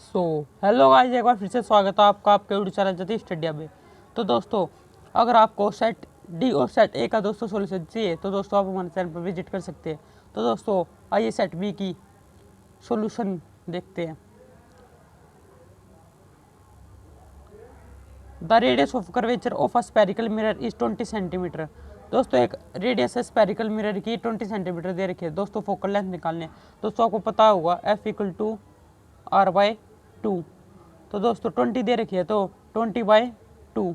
So hello guys, एक बार फिर से स्वागत है आपका आपके यूट्यूब चैनल जति स्टडिया में। तो दोस्तों, अगर आपको सेट डी और सेट ए का दोस्तों सोल्यूशन चाहिए तो दोस्तों आप हमारे चैनल पर विजिट कर सकते हैं। तो दोस्तों आइए सेट बी की सोल्यूशन देखते हैं। The radius of curvature of a spherical mirror is 20 centimetre. दोस्तों एक रेडियस है स्पेरिकल मिरर की 20 सेंटीमीटर दे रखी है। दोस्तों फोकल लेंथ निकालने, दोस्तों आपको पता होगा F equal to R by 2। तो दोस्तों 20 दे रखी है तो 20/2।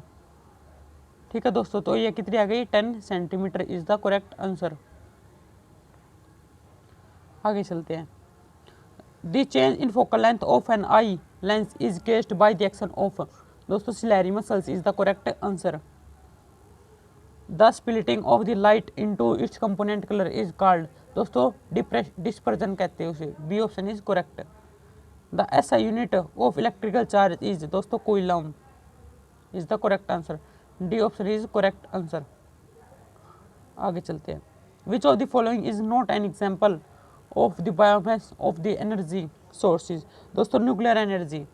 ठीक है दोस्तों, तो ये कितनी आ गई 10 centimetre is the correct answer. आगे चलते हैं। The change in focal length of an eye lens is caused by the action of. दोस्तों ciliary muscles is the correct answer. The splitting of the light into its component colour is called. दोस्तों dispersion कहते हैं उसे। B option is correct. The SI unit of electrical charge is दोस्तों coulomb is the correct answer. D option is correct answer. आगे चलते हैं। विच of the following is not an example of the biomass of the energy sources. दोस्तों nuclear energy.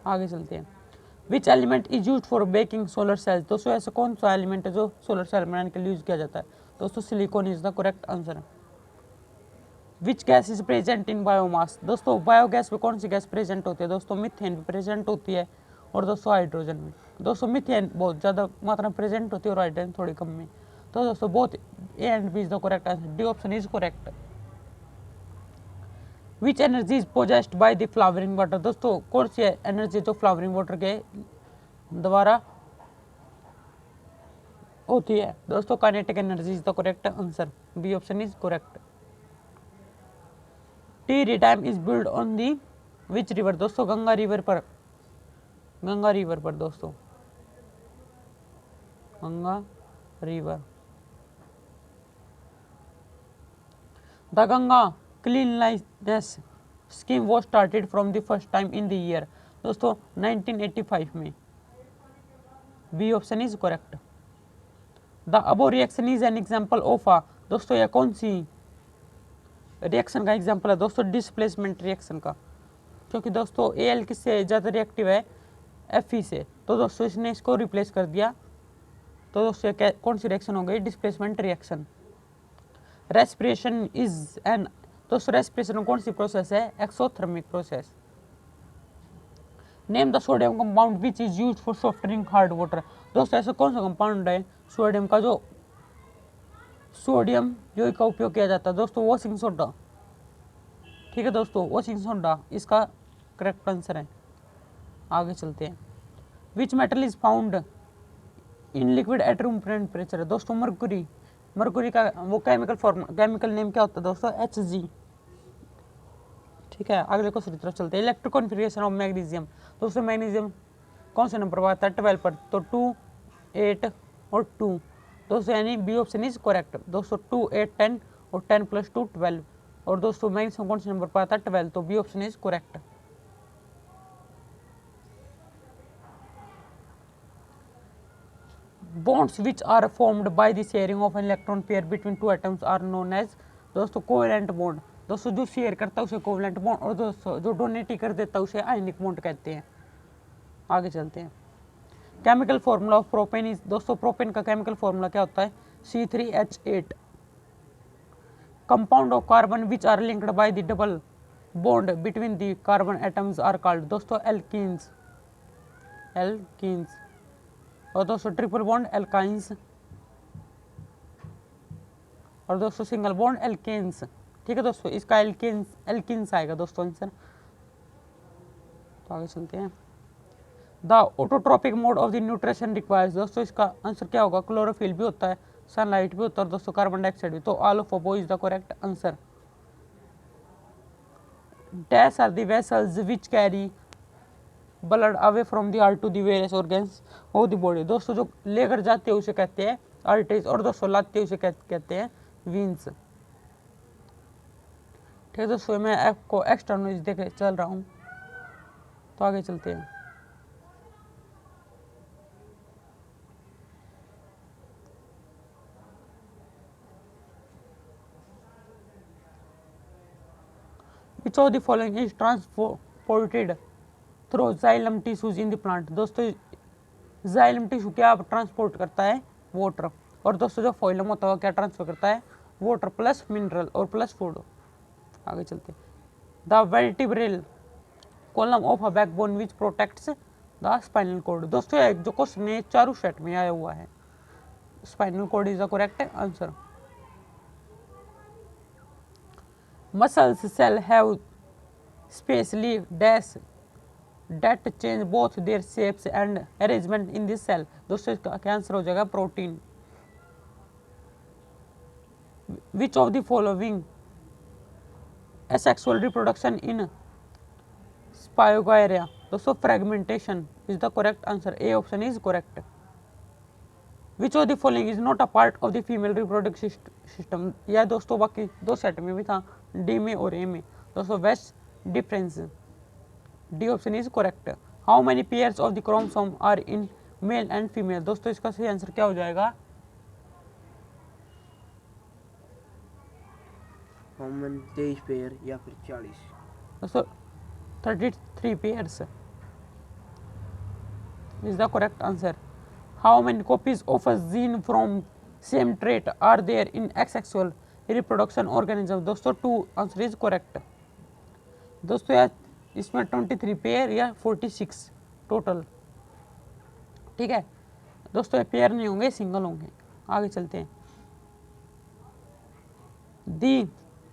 आगे चलते हैं। Which element is use for baking solar cells. दोस्तों ऐसा कौन सा एलिमेंट है जो सोलर सेल बनाने के लिए यूज किया जाता है। दोस्तों silicon is the correct answer. Which gas is present in biomass. दोस्तों बायोगैस में कौन सी गैस प्रेजेंट होती है। दोस्तों मिथेन भी प्रेजेंट होती है और दोस्तों हाइड्रोजन में। दोस्तों मिथेन बहुत ज़्यादा मात्रा में प्रेजेंट होती है और हाइड्रोजन थोड़ी कम में। तो दोस्तों both A and B is the correct answer. D option is correct. Which energy is possessed by the flowering water. दोस्तों कौन सी एनर्जी जो फ्लावरिंग वाटर के द्वारा होती है। दोस्तों kinetic energy is the correct answer. B option is correct. Tehri dam is build on the which river. दोस्तों गंगा रिवर पर। गंगा रिवर पर दोस्तों, Ganga river. The Ganga cleanliness scheme was started from the first time in the year. दोस्तों 1985 में। B option is correct. The above reaction is an example of ah. दोस्तों यह कौन सी reaction का एग्जाम्पल है। दोस्तों डिस्प्लेसमेंट रिएक्शन का, क्योंकि दोस्तों एल किससे ज़्यादा रिएक्टिव है, एफ ई से। तो दोस्तों इसने इसको रिप्लेस कर दिया। तो दोस्तों कौन सी रिएक्शन हो गई, displacement reaction. Respiration is an. दोस्तों रेस्पिरेशन कौन सी प्रोसेस है, exothermic process. Name the sodium compound which is use for softening hard water. दोस्तों ऐसा कौन सा कंपाउंड है सोडियम का जो सोडियम जो का उपयोग किया जाता है। दोस्तों वॉशिंग सोडा। ठीक है दोस्तों, वॉशिंग सोडा इसका करेक्ट आंसर है। आगे चलते हैं। Which metal is found in liquid at room temperature. दोस्तों मरकुरी। मरकुरी का वो केमिकल नेम क्या होता है दोस्तों, Hg। ठीक है, अगले क्वेश्चन की तरफ चलते हैं। Electric configuration of magnesium. दोस्तों मैग्नीशियम कौन से नंबर पर आता है, 12 पर। तो 2, 8 और 2। दोस्तों यानी बी ऑप्शन इज करेक्ट। दोस्तों 2, 8, 10 और 10 + 2 12। और दोस्तों मैग्नीशियम कौन से नंबर पर आता है, 12। तो B option is correct. bonds which are formed by the sharing of an electron pair between two atoms are known as दोस्तों कोवेलेंट बॉन्ड। दोस्तों जो शेयर करता है उसे कोवेलेंट बॉन्ड और दोस्तों जो डोनेट कर देता है उसे आयनिक बॉन्ड कहते हैं। आगे चलते हैं। Chemical formula of propane is. दोस्तों प्रोपेन का केमिकल फॉर्मूला क्या होता है, C3H8। Compound of carbon which are linked by the double bond between the carbon atoms are called. दोस्तों एल्कीन्स। एल्कीन्स। और दोस्तों ट्रिपल बॉन्ड एल्काइंस। और दोस्तों सिंगल बॉन्ड एल्केन्स। ठीक है दोस्तों, इसका एल्किन्स आएगा दोस्तों आंसर। तो आगे चलते हैं। The autotrophic mode of the nutrition requires. दोस्तों इसका आंसर क्या होगा, क्लोरोफिल भी होता है, सनलाइट भी होता है और दोस्तों कार्बन डाइऑक्साइड भी। तो all of above is the correct answer. Dash are the vessels which carry blood away from the heart to the various organs of the body. दोस्तों जो लेकर जाते हैं उसे कहते हैं आर्टरीज और दोस्तों लाते हैं उसे कहते हैं वीन्स। ठीक है दोस्तों, मैं आपको एक्स्ट्रा नॉलेज देके चल रहा हूँ। तो आगे चलते हैं। विच of the following is transported through xylem tissues in the plant. दोस्तों जाइलम टिश्यू क्या ट्रांसपोर्ट करता है, वाटर। और दोस्तों जो फोइलम होता है वो क्या ट्रांसफर करता है, वाटर प्लस मिनरल और प्लस फूड। आगे चलते, the vertebral column of a backbone which protects the spinal cord. दोस्तों जो क्वेश्चन है चारों सेट में आया हुआ है। Spinal cord is the correct answer. Muscles cell have specially dash that change both their shapes and arrangement in this cell. दोस्तों इसका क्या आंसर हो जाएगा, protein. Which of the following asexual reproduction in Spyogarea। दोस्तों fragmentation is the correct answer, A option is correct. Which of the following is not a part of the female reproductive system. यह दोस्तों बाकी दो set में भी था, D में और ए में। दोस्तों vast difference, D option is correct. How many pairs of the chromosome are in male and female. दोस्तों इसका सही आंसर क्या हो जाएगा, कॉमन 23 पेयर या फिर 40। दोस्तों 33 pairs is the correct answer. How many copies of a gene from same trait are there in asexual reproduction organism। दोस्तों 2 आंसर इज करेक्ट। दोस्तों यार इसमें 23 पेयर या 46 टोटल, ठीक है। दोस्तों ये पेयर नहीं होंगे, सिंगल होंगे। आगे चलते हैं, दी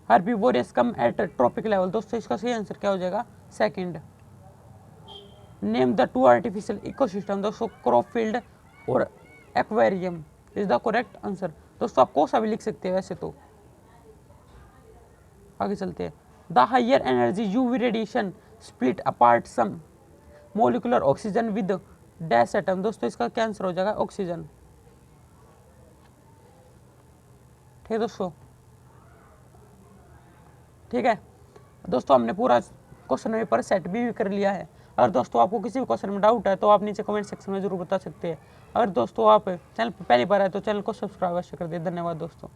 हर्बीवोरस कम एट ट्रॉपिक लेवल। दोस्तों इसका सही आंसर क्या हो जाएगा, second. Name the two artificial ecosystem. दोस्तों क्रॉपफील्ड और aquarium is the correct answer. दोस्तों आप कौन सा भी लिख सकते हैं वैसे तो। आगे चलते हैं, the higher energy UV radiation split apart some molecular oxygen with dash atom. दोस्तों इसका क्या आंसर हो जाएगा, ऑक्सीजन, ठीक है दोस्तों। ठीक है दोस्तों, हमने पूरा क्वेश्चन पेपर सेट भी कर लिया है। अगर दोस्तों आपको किसी भी क्वेश्चन में डाउट है तो आप नीचे कमेंट सेक्शन में जरूर बता सकते हैं। अगर दोस्तों आप चैनल पर पहली बार आए तो चैनल को सब्सक्राइब अवश्य कर दें। धन्यवाद दोस्तों।